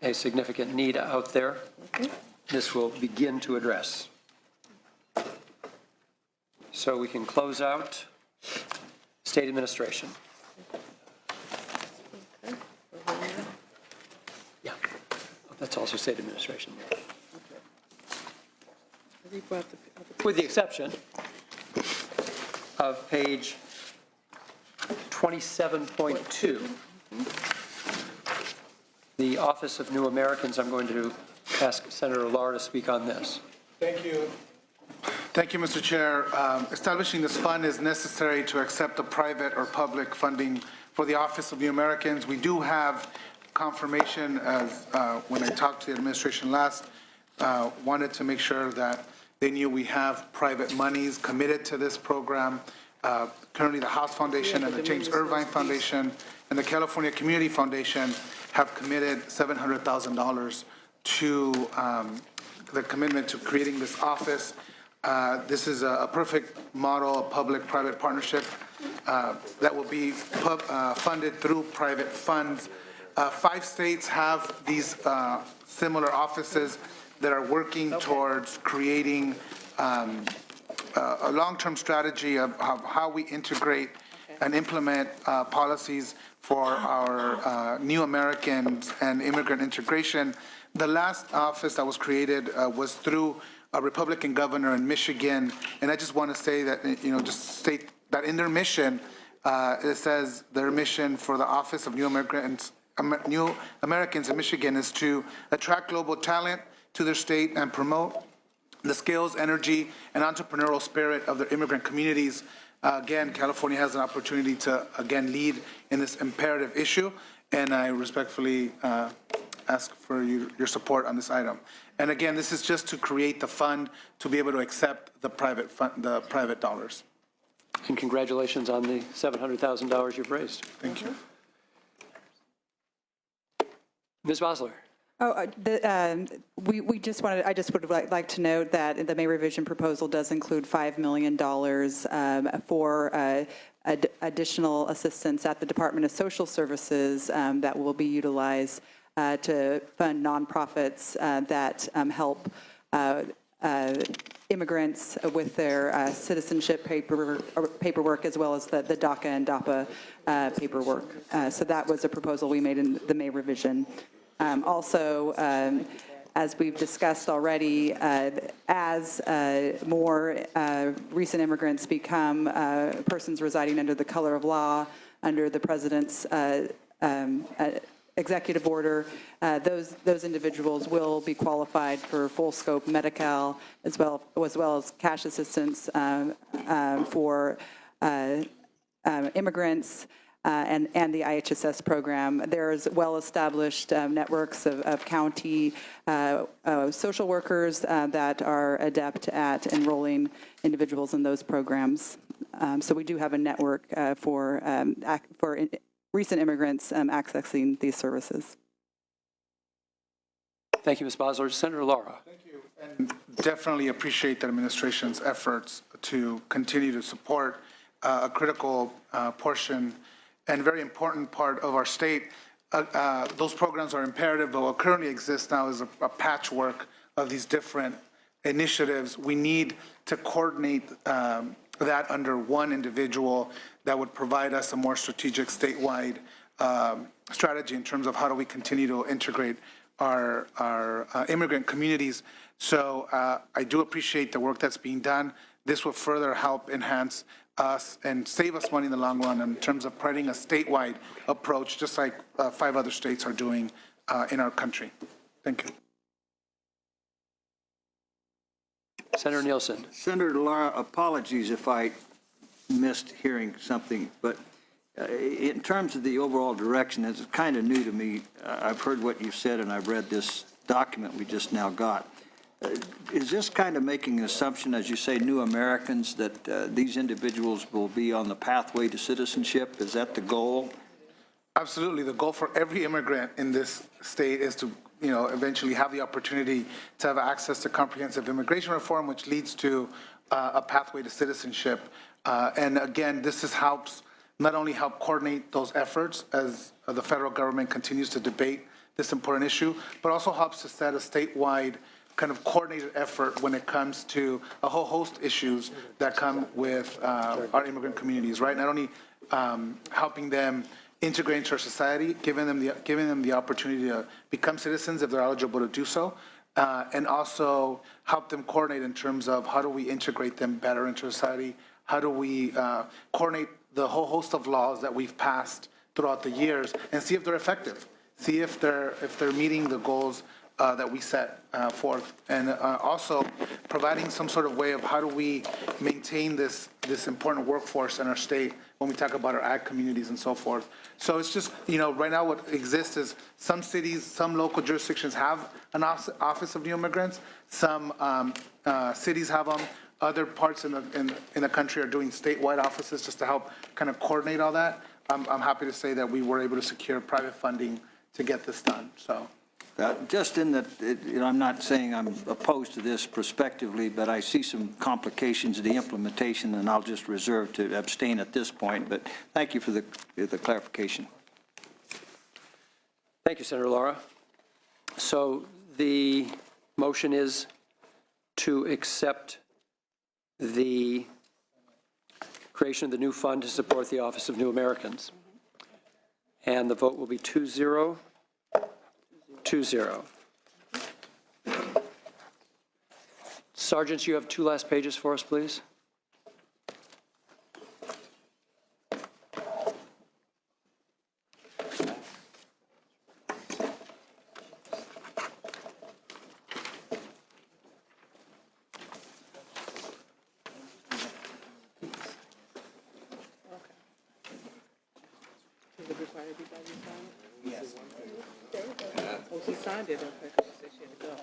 a significant need out there. This will begin to address. So we can close out state administration. Yeah, that's also state administration. With the exception of page 27.2, the Office of New Americans. I'm going to ask Senator Lara to speak on this. Thank you. Thank you, Mr. Chair. Establishing this fund is necessary to accept the private or public funding for the Office of New Americans. We do have confirmation, as when I talked to the administration last, wanted to make sure that they knew we have private monies committed to this program. Currently, the House Foundation and the James Irvine Foundation and the California Community Foundation have committed $700,000 to the commitment to creating this office. This is a perfect model of public-private partnership that will be funded through private funds. 5 states have these similar offices that are working towards creating a long-term strategy of how we integrate and implement policies for our new Americans and immigrant integration. The last office that was created was through a Republican governor in Michigan, and I just want to say that, just state that in their mission, it says their mission for the Office of New Americans in Michigan is to attract global talent to their state and promote the skills, energy, and entrepreneurial spirit of their immigrant communities. Again, California has an opportunity to, again, lead in this imperative issue, and I respectfully ask for your support on this item. And again, this is just to create the fund to be able to accept the private dollars. And congratulations on the $700,000 you've raised. Thank you. Ms. Bosler. We just wanted, I just would like to note that the May revision proposal does include $5 million for additional assistance at the Department of Social Services that will be utilized to fund nonprofits that help immigrants with their citizenship paperwork, as well as the DACA and DAPA paperwork. So that was a proposal we made in the May revision. Also, as we've discussed already, as more recent immigrants become persons residing under the color of law, under the president's executive order, those individuals will be qualified for full scope Medi-Cal as well as cash assistance for immigrants. And the IHSS program. There's well-established networks of county social workers that are adept at enrolling individuals in those programs. So we do have a network for recent immigrants accessing these services. Thank you, Ms. Bosler. Senator Lara. Thank you, and definitely appreciate the administration's efforts to continue to support a critical portion and very important part of our state. Those programs are imperative, but what currently exists now is a patchwork of these different initiatives. We need to coordinate that under one individual that would provide us a more strategic statewide strategy in terms of how do we continue to integrate our immigrant communities. So I do appreciate the work that's being done. This will further help enhance us and save us money in the long run in terms of providing a statewide approach, just like 5 other states are doing in our country. Thank you. Senator Nielsen. Senator Lara, apologies if I missed hearing something, but in terms of the overall direction, it's kind of new to me. I've heard what you've said, and I've read this document we just now got. Is this kind of making an assumption, as you say, new Americans, that these individuals will be on the pathway to citizenship? Is that the goal? Absolutely. The goal for every immigrant in this state is to, eventually have the opportunity to have access to comprehensive immigration reform, which leads to a pathway to citizenship. And again, this helps not only help coordinate those efforts as the federal government continues to debate this important issue, but also helps to set a statewide kind of coordinated effort when it comes to a whole host of issues that come with our immigrant communities, right? Not only helping them integrate into our society, giving them the opportunity to become citizens if they're eligible to do so, and also help them coordinate in terms of how do we integrate them better into society, how do we coordinate the whole host of laws that we've passed throughout the years, and see if they're effective, see if they're meeting the goals that we set forth, and also providing some sort of way of how do we maintain this important workforce in our state when we talk about our ag communities and so forth. So it's just, right now what exists is some cities, some local jurisdictions have an Office of New Immigrants, some cities have them, other parts in the country are doing statewide offices just to help kind of coordinate all that. I'm happy to say that we were able to secure private funding to get this done, so. Just in that, I'm not saying I'm opposed to this prospectively, but I see some complications in the implementation, and I'll just reserve to abstain at this point. But thank you for the clarification. Thank you, Senator Lara. So the motion is to accept the creation of the new fund to support the Office of New Americans. And the vote will be 2-0. 2-0. Sergeants, you have two last pages for us, please. Oh, she signed it, okay, 'cause she said she had to go.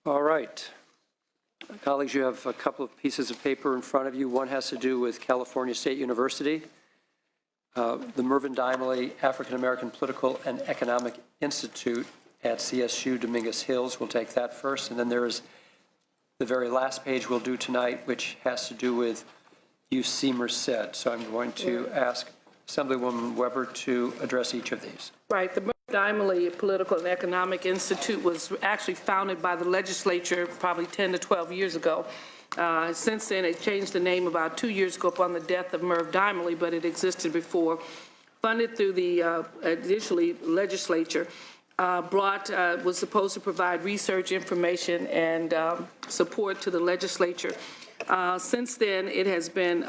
All right. Colleagues, you have a couple of pieces of paper in front of you. One has to do with California State University, the Mervyn Dimely African American Political and Economic Institute at CSU Dominguez Hills. We'll take that first. And then there is the very last page we'll do tonight, which has to do with UC Merced. So I'm going to ask Assemblywoman Weber to address each of these. Right, the Mervyn Dimely Political and Economic Institute was actually founded by the legislature probably 10 to 12 years ago. Since then, it changed the name about 2 years ago upon the death of Merv Dimely, but it existed before. Funded through the initially legislature, was supposed to provide research, information, and support to the legislature. Since then, it has been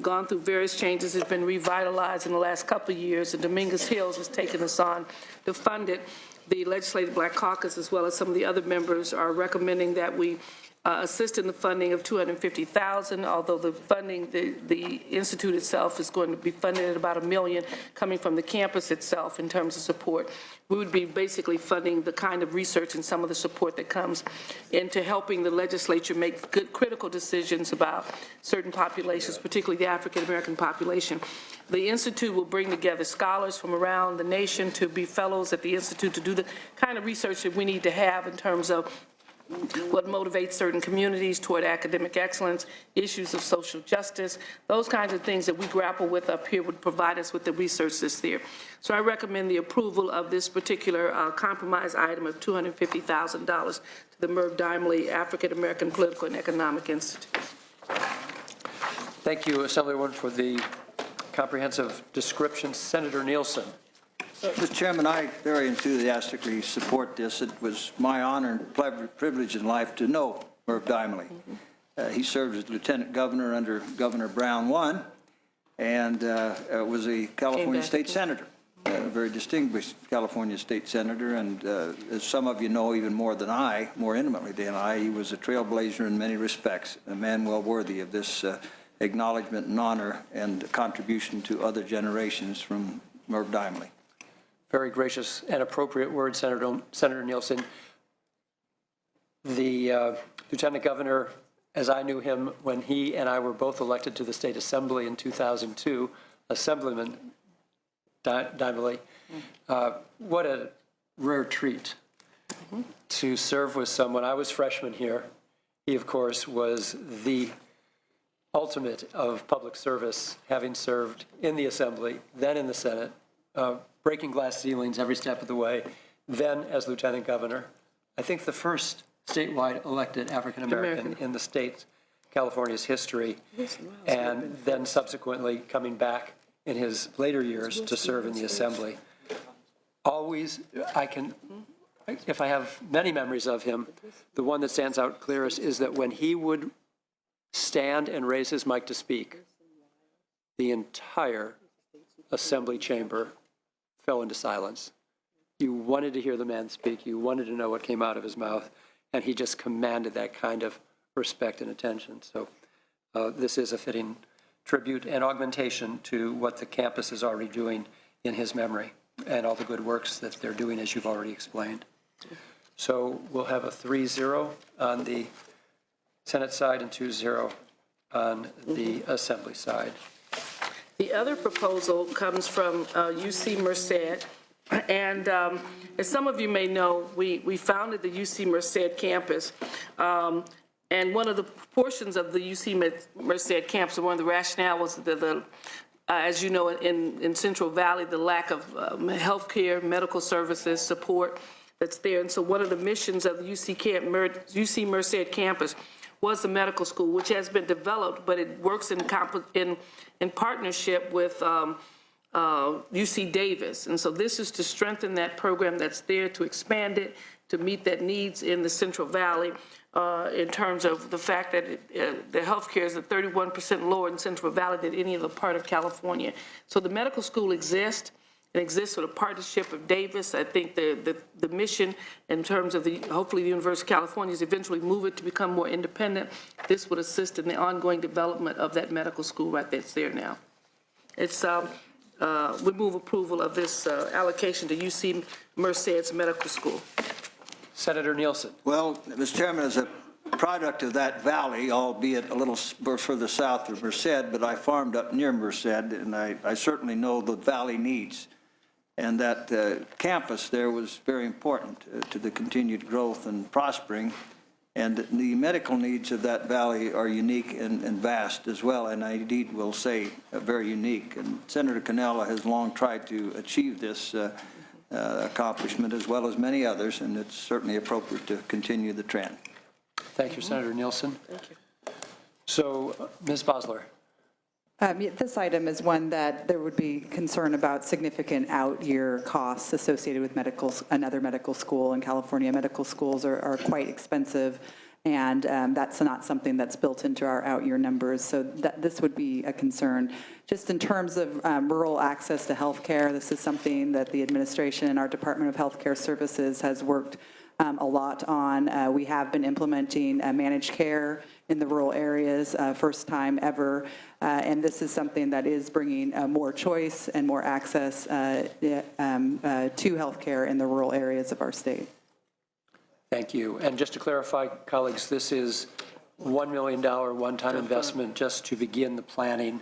gone through various changes. It's been revitalized in the last couple of years, and Dominguez Hills has taken us on to fund it. The Legislative Black Caucus, as well as some of the other members, are recommending that we assist in the funding of $250,000, although the funding, the institute itself is going to be funded at about $1 million coming from the campus itself in terms of support. We would be basically funding the kind of research and some of the support that comes into helping the legislature make good critical decisions about certain populations, particularly the African American population. The institute will bring together scholars from around the nation to be fellows at the institute to do the kind of research that we need to have in terms of what motivates certain communities toward academic excellence, issues of social justice, those kinds of things that we grapple with up here would provide us with the research that's there. So I recommend the approval of this particular compromise item of $250,000 to the Merv Dimely African American Political and Economic Institute. Thank you, Assemblywoman, for the comprehensive description. Senator Nielsen. Mr. Chairman, I very enthusiastically support this. It was my honor and privilege in life to know Merv Dimely. He served as lieutenant governor under Governor Brown I, and was a California state senator, a very distinguished California state senator. And as some of you know, even more than I, more intimately than I, he was a trailblazer in many respects, a man well worthy of this acknowledgement and honor and contribution to other generations from Merv Dimely. Very gracious and appropriate word, Senator Nielsen. The Lieutenant Governor, as I knew him when he and I were both elected to the State Assembly in 2002, Assemblyman Dimely, what a rare treat to serve with someone. I was freshman here. He, of course, was the ultimate of public service, having served in the Assembly, then in the Senate, breaking glass ceilings every step of the way, then as Lieutenant Governor. I think the first statewide elected African-American in the state, California's history, and then subsequently coming back in his later years to serve in the Assembly. Always, if I have many memories of him, the one that stands out clearest is that when he would stand and raise his mic to speak, the entire Assembly chamber fell into silence. You wanted to hear the man speak. You wanted to know what came out of his mouth, and he just commanded that kind of respect and attention. So this is a fitting tribute and augmentation to what the campus is already doing in his memory and all the good works that they're doing, as you've already explained. So we'll have a 3-0 on the Senate side and 2-0 on the Assembly side. The other proposal comes from UC Merced, and as some of you may know, we founded the UC Merced campus, and one of the portions of the UC Merced campus, one of the rationale was as you know, in Central Valley, the lack of healthcare, medical services, support that's there. And so one of the missions of the UC Merced campus was the medical school, which has been developed, but it works in partnership with UC Davis. And so this is to strengthen that program that's there, to expand it, to meet that needs in the Central Valley, in terms of the fact that the healthcare is at 31% lower in Central Valley than any other part of California. So the medical school exists. It exists with a partnership of Davis. I think the mission in terms of hopefully the University of California is eventually move it to become more independent. This would assist in the ongoing development of that medical school right that's there now. It's, we move approval of this allocation to UC Merced's medical school. Senator Nielsen. Well, Mr. Chairman, as a product of that valley, albeit a little further south of Merced, but I farmed up near Merced, and I certainly know the valley needs. And that campus there was very important to the continued growth and prospering. And the medical needs of that valley are unique and vast as well, and I indeed will say very unique. And Senator Cannella has long tried to achieve this accomplishment as well as many others, and it's certainly appropriate to continue the trend. Thank you, Senator Nielsen. Thank you. So, Ms. Bosler. This item is one that there would be concern about significant out-year costs associated with another medical school. In California, medical schools are quite expensive, and that's not something that's built into our out-year numbers. So this would be a concern. Just in terms of rural access to health care, this is something that the administration and our Department of Health Care Services has worked a lot on. We have been implementing managed care in the rural areas, first time ever, and this is something that is bringing more choice and more access to health care in the rural areas of our state. Thank you. And just to clarify, colleagues, this is $1 million one-time investment just to begin the planning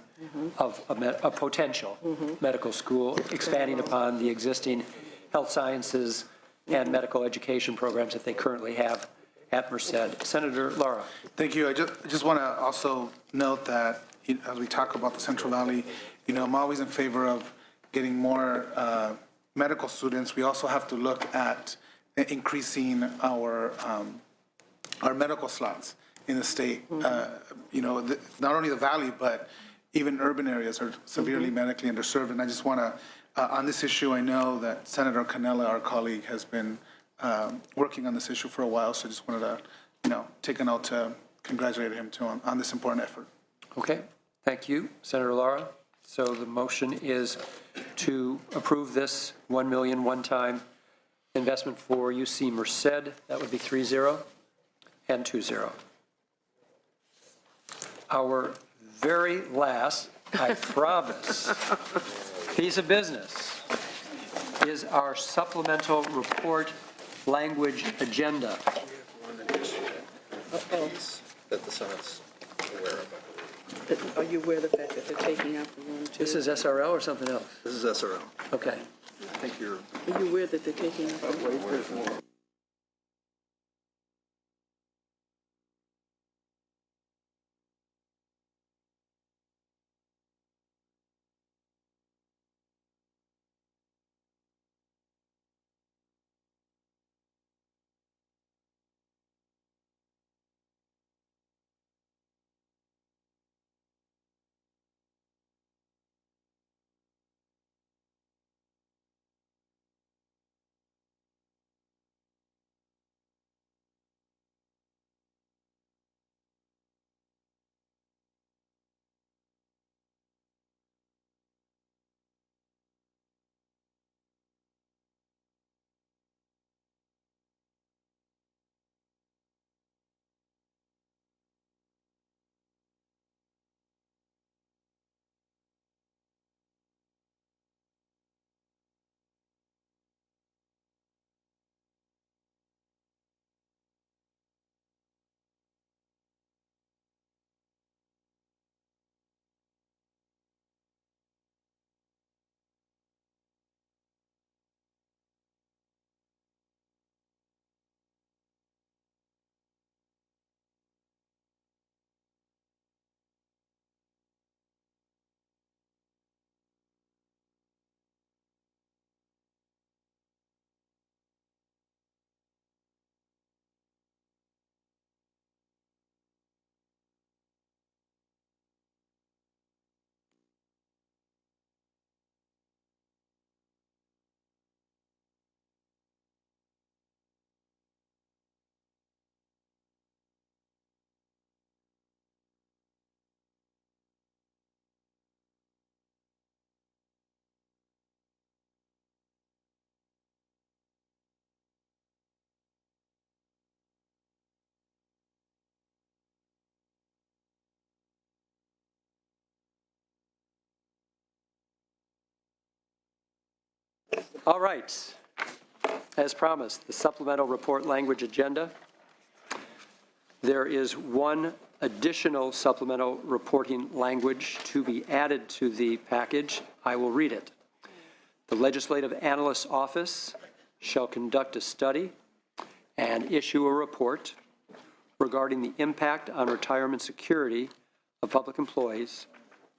of a potential medical school, expanding upon the existing health sciences and medical education programs that they currently have at Merced. Senator Lara. Thank you. I just want to also note that as we talk about the Central Valley, I'm always in favor of getting more medical students. We also have to look at increasing our medical slots in the state. Not only the Valley, but even urban areas are severely medically underserved. And I just want to, on this issue, I know that Senator Cannella, our colleague, has been working on this issue for a while. So I just wanted to, take a note to congratulated him too on this important effort. Okay, thank you, Senator Lara. So the motion is to approve this 1 million one-time investment for UC Merced. That would be 3-0 and 2-0. Our very last, I promise, piece of business is our supplemental report language agenda. That the Senate's aware of. Are you aware of the fact that they're taking out the 1, 2? This is SRL or something else? This is SRL. Okay. I think you're. Are you aware that they're taking out the 1? All right. As promised, the supplemental report language agenda. There is one additional supplemental reporting language to be added to the package. I will read it. The Legislative Analyst's Office shall conduct a study and issue a report regarding the impact on retirement security of public employees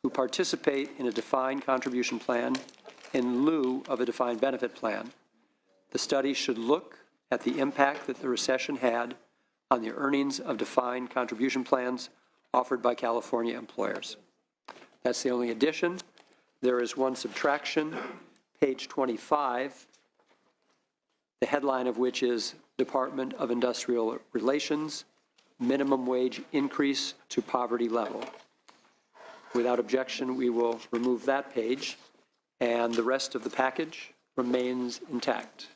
who participate in a defined contribution plan in lieu of a defined benefit plan. The study should look at the impact that the recession had on the earnings of defined contribution plans offered by California employers. That's the only addition. There is one subtraction, page 25, the headline of which is Department of Industrial Relations, minimum wage increase to poverty level. Without objection, we will remove that page, and the rest of the package remains intact.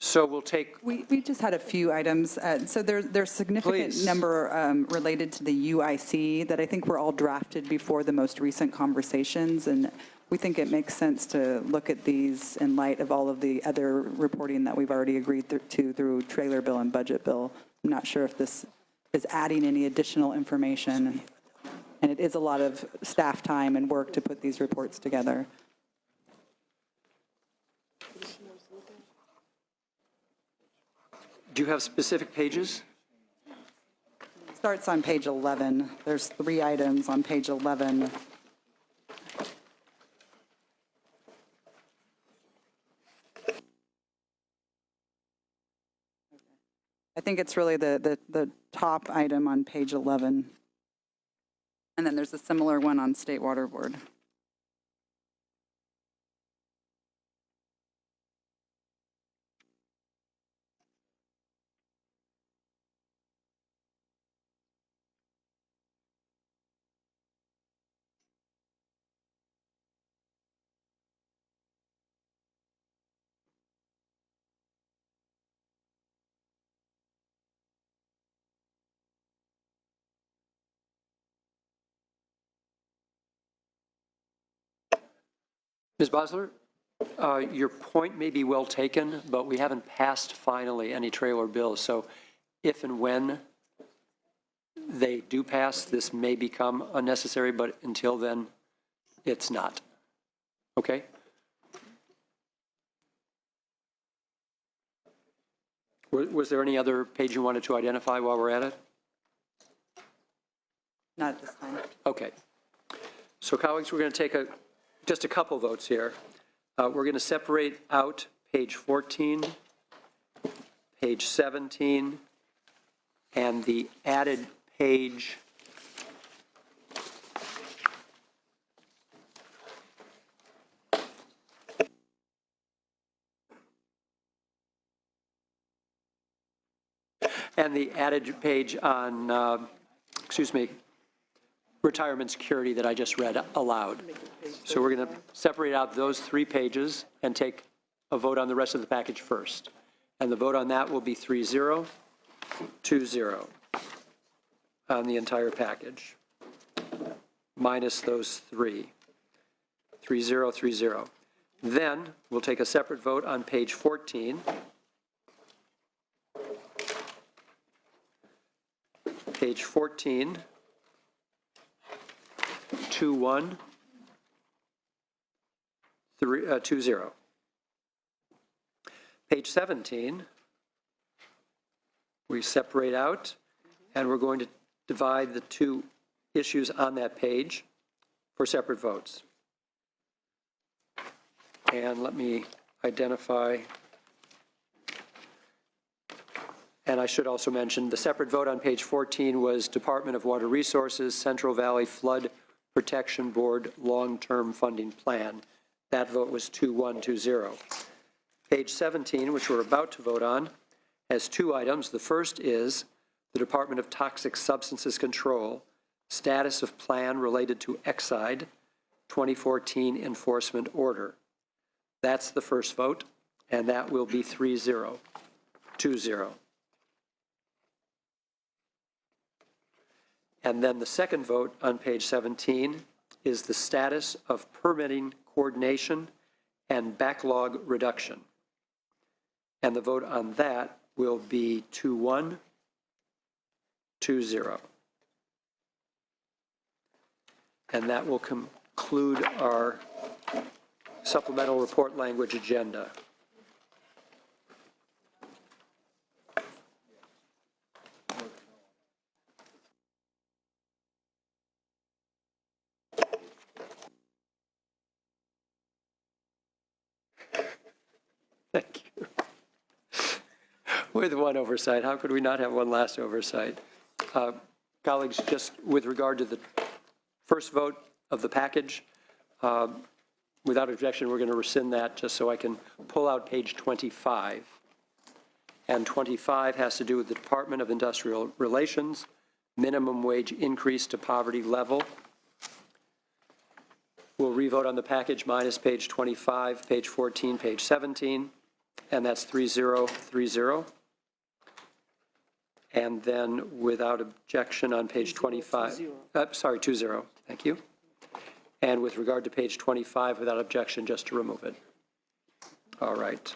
So we'll take, We just had a few items. So there's significant Please. number related to the UIC that I think were all drafted before the most recent conversations. And we think it makes sense to look at these in light of all of the other reporting that we've already agreed to through trailer bill and budget bill. I'm not sure if this is adding any additional information. And it is a lot of staff time and work to put these reports together. Do you have specific pages? Starts on page 11. There's 3 items on page 11. I think it's really the top item on page 11. And then there's a similar one on State Water Board. Ms. Bosler, your point may be well taken, but we haven't passed finally any trailer bills. So if and when they do pass, this may become unnecessary, but until then, it's not. Okay? Was there any other page you wanted to identify while we're at it? Not at this time. Okay. So colleagues, we're going to take just a couple votes here. We're going to separate out page 14, page 17, and the added page on, retirement security that I just read aloud. So we're going to separate out those 3 pages and take a vote on the rest of the package first. And the vote on that will be 3-0, 2-0 on the entire package, minus those 3. 3-0, 3-0. Then we'll take a separate vote on page 14. Page 14, 2-1, 2-0. Page 17, we separate out, and we're going to divide the 2 issues on that page for separate votes. And let me identify. And I should also mention, the separate vote on page 14 was Department of Water Resources, Central Valley Flood Protection Board Long-Term Funding Plan. That vote was 2-1, 2-0. Page 17, which we're about to vote on, has 2 items. The first is the Department of Toxic Substances Control, status of plan related to Exide 2014 enforcement order. That's the first vote, and that will be 3-0, 2-0. And then the second vote on page 17 is the status of permitting coordination and backlog reduction. And the vote on that will be 2-1, 2-0. And that will conclude our supplemental report language agenda. Thank you. With one oversight, how could we not have one last oversight? Colleagues, just with regard to the first vote of the package, without objection, we're going to rescind that just so I can pull out page 25. And 25 has to do with the Department of Industrial Relations, minimum wage increase to poverty level. We'll revote on the package minus page 25, page 14, page 17, and that's 3-0, 3-0. And then without objection on page 25, 2-0, thank you. And with regard to page 25, without objection, just to remove it. All right.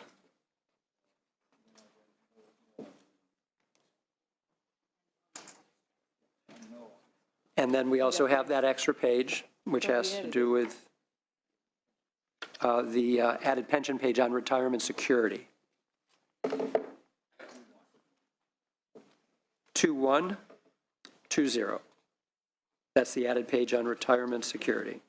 And then we also have that extra page, which has to do with the added pension page on retirement security. 2120. That's the added page on retirement security.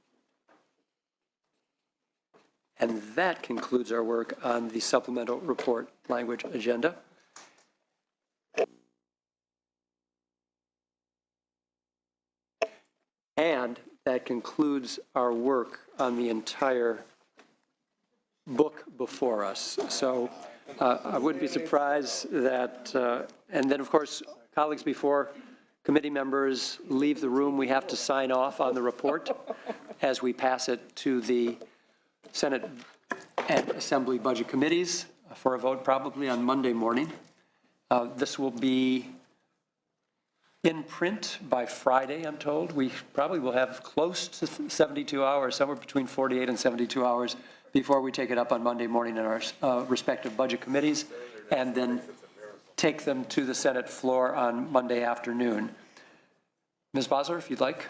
And that concludes our work on the supplemental report language agenda. And that concludes our work on the entire book before us. So I wouldn't be surprised that, and then of course, colleagues, before committee members leave the room, we have to sign off on the report as we pass it to the Senate and Assembly Budget Committees for a vote probably on Monday morning. This will be in print by Friday, I'm told. We probably will have close to 72 hours, somewhere between 48 and 72 hours before we take it up on Monday morning in our respective budget committees, and then take them to the Senate floor on Monday afternoon. Ms. Bosler, if you'd like.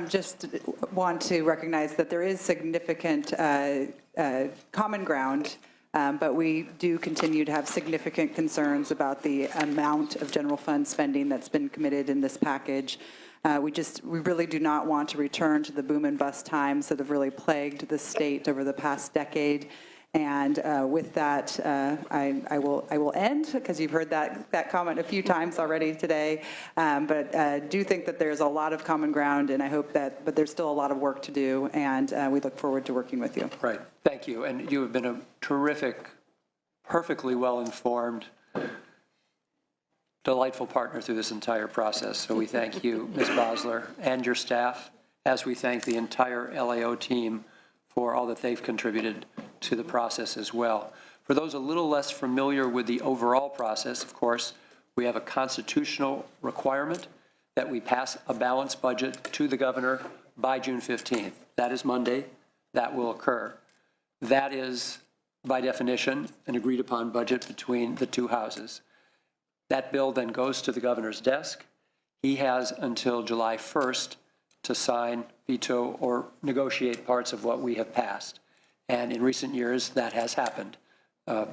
Just want to recognize that there is significant common ground, but we do continue to have significant concerns about the amount of general fund spending that's been committed in this package. We really do not want to return to the boom and bust times that have really plagued the state over the past decade. And with that, I will end, because you've heard that comment a few times already today. But do think that there's a lot of common ground, and I hope that, but there's still a lot of work to do, and we look forward to working with you. Right. Thank you. And you have been a terrific, perfectly well-informed, delightful partner through this entire process. So we thank you, Ms. Bosler, and your staff, as we thank the entire LAO team for all that they've contributed to the process as well. For those a little less familiar with the overall process, of course, we have a constitutional requirement that we pass a balanced budget to the governor by June 15th. That is Monday. That will occur. That is, by definition, an agreed-upon budget between the two houses. That bill then goes to the governor's desk. He has until July 1st to sign, veto, or negotiate parts of what we have passed. And in recent years, that has happened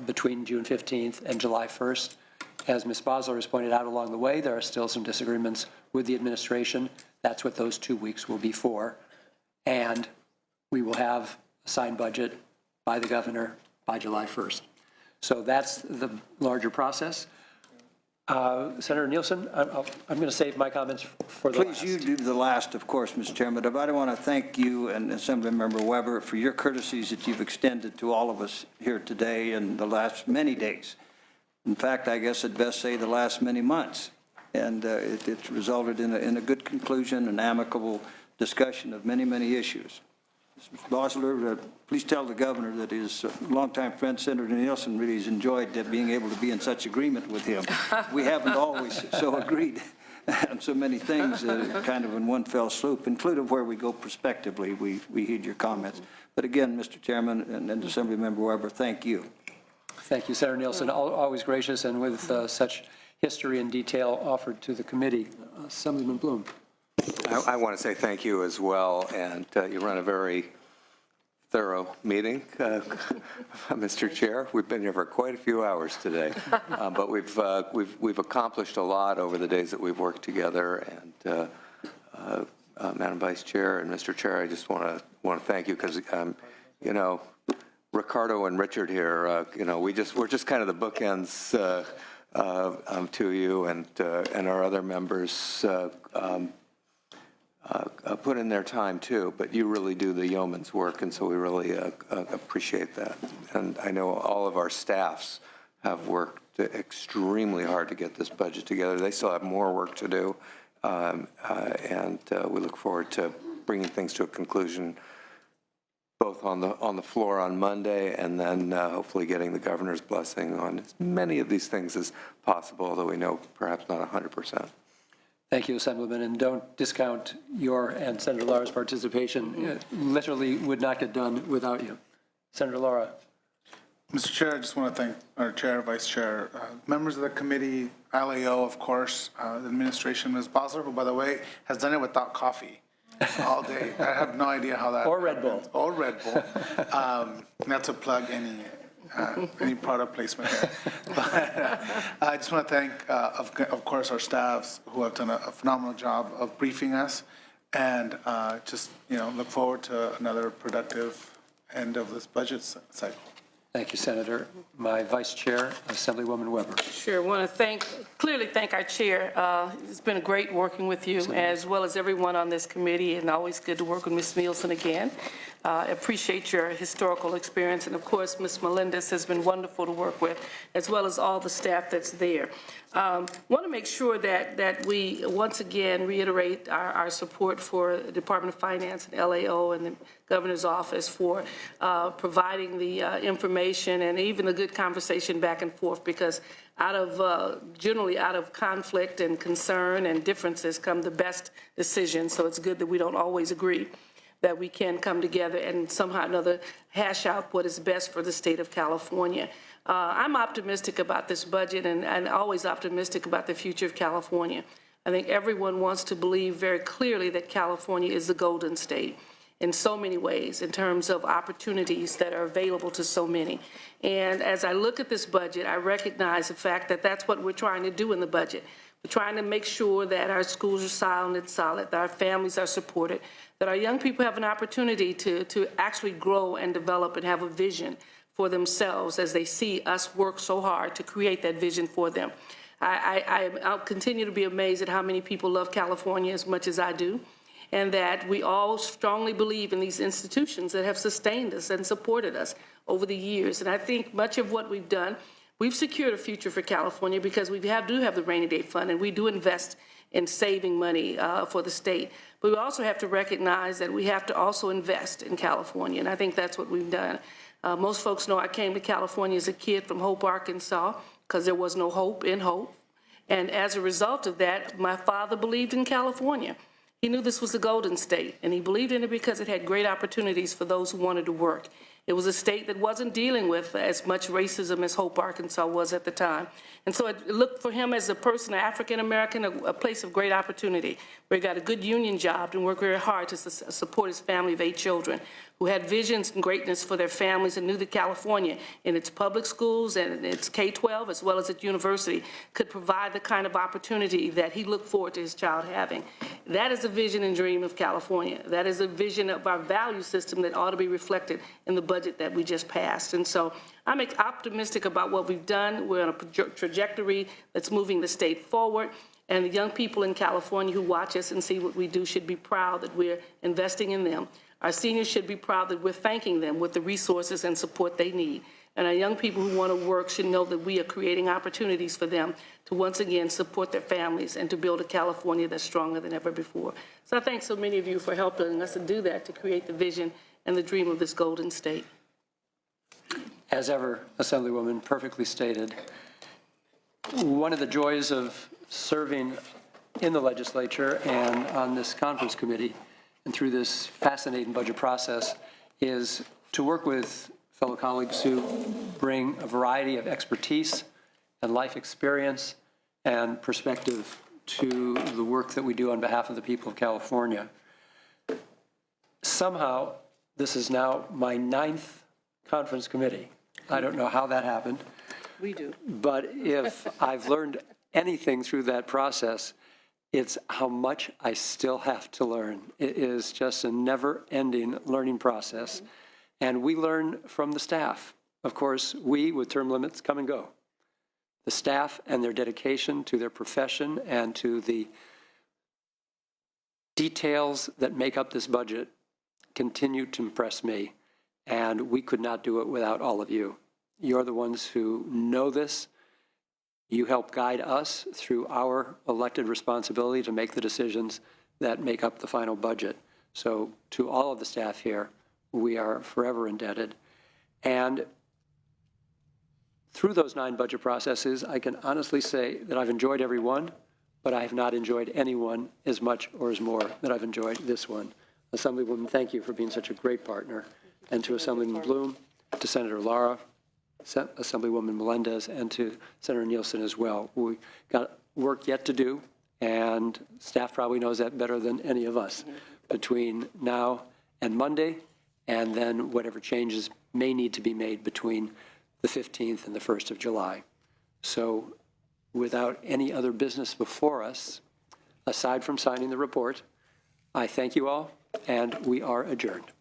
between June 15th and July 1st. As Ms. Bosler has pointed out along the way, there are still some disagreements with the administration. That's what those 2 weeks will be for. And we will have a signed budget by the governor by July 1st. So that's the larger process. Senator Nielsen, I'm going to save my comments for the last. Please, you do the last, of course, Mr. Chairman, but I want to thank you and Assemblymember Weber for your courtesies that you've extended to all of us here today and the last many days. In fact, I guess I'd best say the last many months. And it's resulted in a good conclusion, an amicable discussion of many, many issues. Mr. Bosler, please tell the governor that his longtime friend, Senator Nielsen, really has enjoyed being able to be in such agreement with him. We haven't always so agreed on so many things, kind of in one fell swoop, including where we go prospectively. We heed your comments. But again, Mr. Chairman and Assemblymember Weber, thank you. Thank you, Senator Nielsen. Always gracious and with such history and detail offered to the committee. Assemblyman Bloom. I want to say thank you as well, and you run a very thorough meeting, Mr. Chair. We've been here for quite a few hours today, but we've accomplished a lot over the days that we've worked together. And Madam Vice Chair and Mr. Chair, I just want to thank you because you know, Ricardo and Richard here, you know, we're just kind of the bookends to you, and our other members put in their time too, but you really do the yeoman's work, and so we really appreciate that. And I know all of our staffs have worked extremely hard to get this budget together. They still have more work to do, and we look forward to bringing things to a conclusion, both on the floor on Monday, and then hopefully getting the governor's blessing on as many of these things as possible, although we know perhaps not 100%. Thank you, Assemblyman, and don't discount your and Senator Lara's participation. It literally would not get done without you. Senator Lara. Mr. Chair, I just want to thank our chair, vice chair, members of the committee, LAO, of course, the administration, Ms. Bosler, who, by the way, has done it without coffee all day. I have no idea how that. Or Red Bull. Or Red Bull. Not to plug any any product placement there. But I just want to thank, of course, our staffs who have done a phenomenal job of briefing us, and just, look forward to another productive end of this budget cycle. Thank you, Senator. My Vice Chair, Assemblywoman Weber. Sure, want to clearly thank our chair. It's been great working with you, as well as everyone on this committee, and always good to work with Ms. Nielsen again. Appreciate your historical experience, and of course, Ms. Melendez has been wonderful to work with, as well as all the staff that's there. Want to make sure that we once again reiterate our support for the Department of Finance and LAO and the Governor's Office for providing the information and even a good conversation back and forth, because generally out of conflict and concern and differences come the best decisions. So it's good that we don't always agree, that we can come together and somehow or another hash out what is best for the state of California. I'm optimistic about this budget and always optimistic about the future of California. I think everyone wants to believe very clearly that California is the Golden State in so many ways, in terms of opportunities that are available to so many. And as I look at this budget, I recognize the fact that that's what we're trying to do in the budget. We're trying to make sure that our schools are sound and solid, that our families are supported, that our young people have an opportunity to actually grow and develop and have a vision for themselves as they see us work so hard to create that vision for them. I'll continue to be amazed at how many people love California as much as I do, and that we all strongly believe in these institutions that have sustained us and supported us over the years. And I think much of what we've done, we've secured a future for California because we do have the rainy day fund, and we do invest in saving money for the state. But we also have to recognize that we have to also invest in California, and I think that's what we've done. Most folks know I came to California as a kid from Hope, Arkansas, because there was no hope in Hope. And as a result of that, my father believed in California. He knew this was the Golden State, and he believed in it because it had great opportunities for those who wanted to work. It was a state that wasn't dealing with as much racism as Hope, Arkansas was at the time. And so it looked for him as a person, an African-American, a place of great opportunity, where he got a good union job and worked very hard to support his family of 8 children, who had visions and greatness for their families and knew that California, in its public schools and its K-12, as well as its university, could provide the kind of opportunity that he looked forward to his child having. That is a vision and dream of California. That is a vision of our value system that ought to be reflected in the budget that we just passed. And so I'm optimistic about what we've done. We're on a trajectory that's moving the state forward. And the young people in California who watch us and see what we do should be proud that we're investing in them. Our seniors should be proud that we're thanking them with the resources and support they need. And our young people who want to work should know that we are creating opportunities for them to once again support their families and to build a California that's stronger than ever before. So I thank so many of you for helping us to do that, to create the vision and the dream of this Golden State. As ever, Assemblywoman, perfectly stated. One of the joys of serving in the legislature and on this conference committee and through this fascinating budget process is to work with fellow colleagues who bring a variety of expertise and life experience and perspective to the work that we do on behalf of the people of California. Somehow, this is now my 9th conference committee. I don't know how that happened. We do. But if I've learned anything through that process, it's how much I still have to learn. It is just a never-ending learning process. And we learn from the staff. Of course, we, with term limits, come and go. The staff and their dedication to their profession and to the details that make up this budget continue to impress me. And we could not do it without all of you. You're the ones who know this. You help guide us through our elected responsibility to make the decisions that make up the final budget. So to all of the staff here, we are forever indebted. And through those 9 budget processes, I can honestly say that I've enjoyed every one, but I have not enjoyed any one as much or as more that I've enjoyed this one. Assemblywoman, thank you for being such a great partner. And to Assemblyman Bloom, to Senator Lara, Assemblywoman Melendez, and to Senator Nielsen as well. We got work yet to do, and staff probably knows that better than any of us, between now and Monday, and then whatever changes may need to be made between the 15th and the 1st of July. So without any other business before us, aside from signing the report, I thank you all, and we are adjourned.